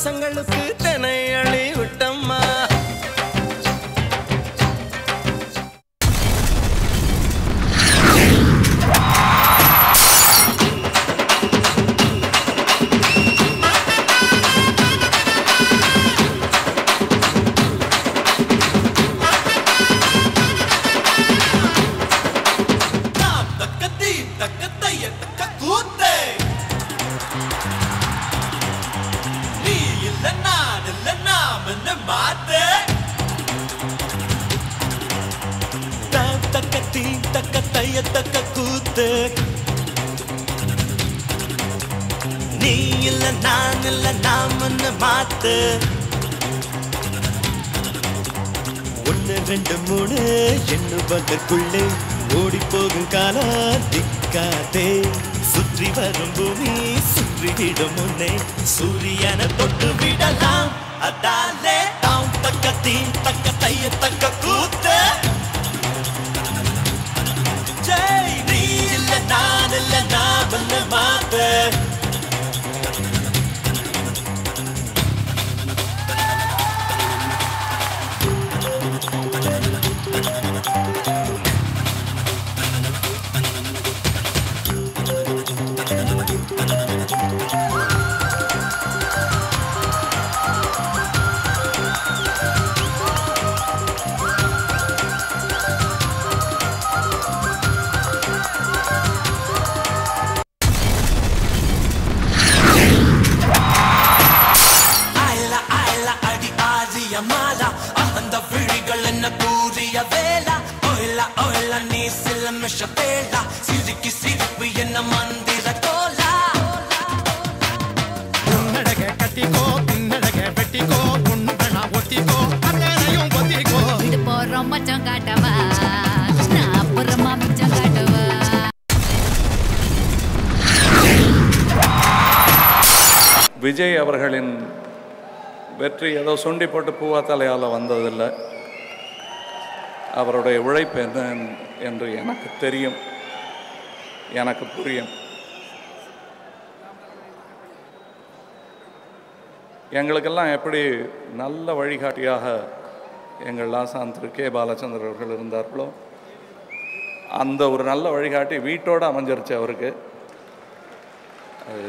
பசங்களுக்கு தெனை அழி விட்டம்மா. நீ இல்ல நான் இல்ல நாமன்னு மாத்து. 1 2 3 எண்ணுவதற்குள்ளே ஓடி போகும் காலம் திக்காதே. சுற்றி வரும் பூமி சுற்றிவிடும் முன்னே சூரியனை தொட்டு விடலாம். அதாலே தாம் தக்கத்தி தக்க தைய தக்க கூத்து. ஜெய் நீ இல்ல நான் இல்ல நாமன்னு மாத்து. அந்த விழிகள் என்ன கூறிய வேளா. ஓயிலா ஓயிலா நீ சில மிஷ பேளா. சிரிக்கி சிரிப்பு என்ன மந்திர கோலா. உன்னடக கட்டிக்கோ பின்னடக வெட்டிக்கோ உன்னடனா ஒத்திக்கோ அங்கனையும் ஒத்திக்கோ. இது போறோம் மச்சம் காட்டவா நான் அப்புறமா மிச்சம் காட்டவா. விஜய் அவர்களின் வெற்றி ஏதோ சுண்டி போட்டு பூவா தலையால் வந்ததில்லை. அவருடைய உழைப்பு என்ன என்று எனக்கு தெரியும், எனக்கு புரியும். எங்களுக்கெல்லாம் எப்படி நல்ல வழிகாட்டியாக எங்கள் ஆசான் திரு கே பாலச்சந்தர் அவர்கள் இருந்தார்களோ அந்த ஒரு நல்ல வழிகாட்டி வீட்டோடு அமைஞ்சிருச்சு அவருக்கு. அது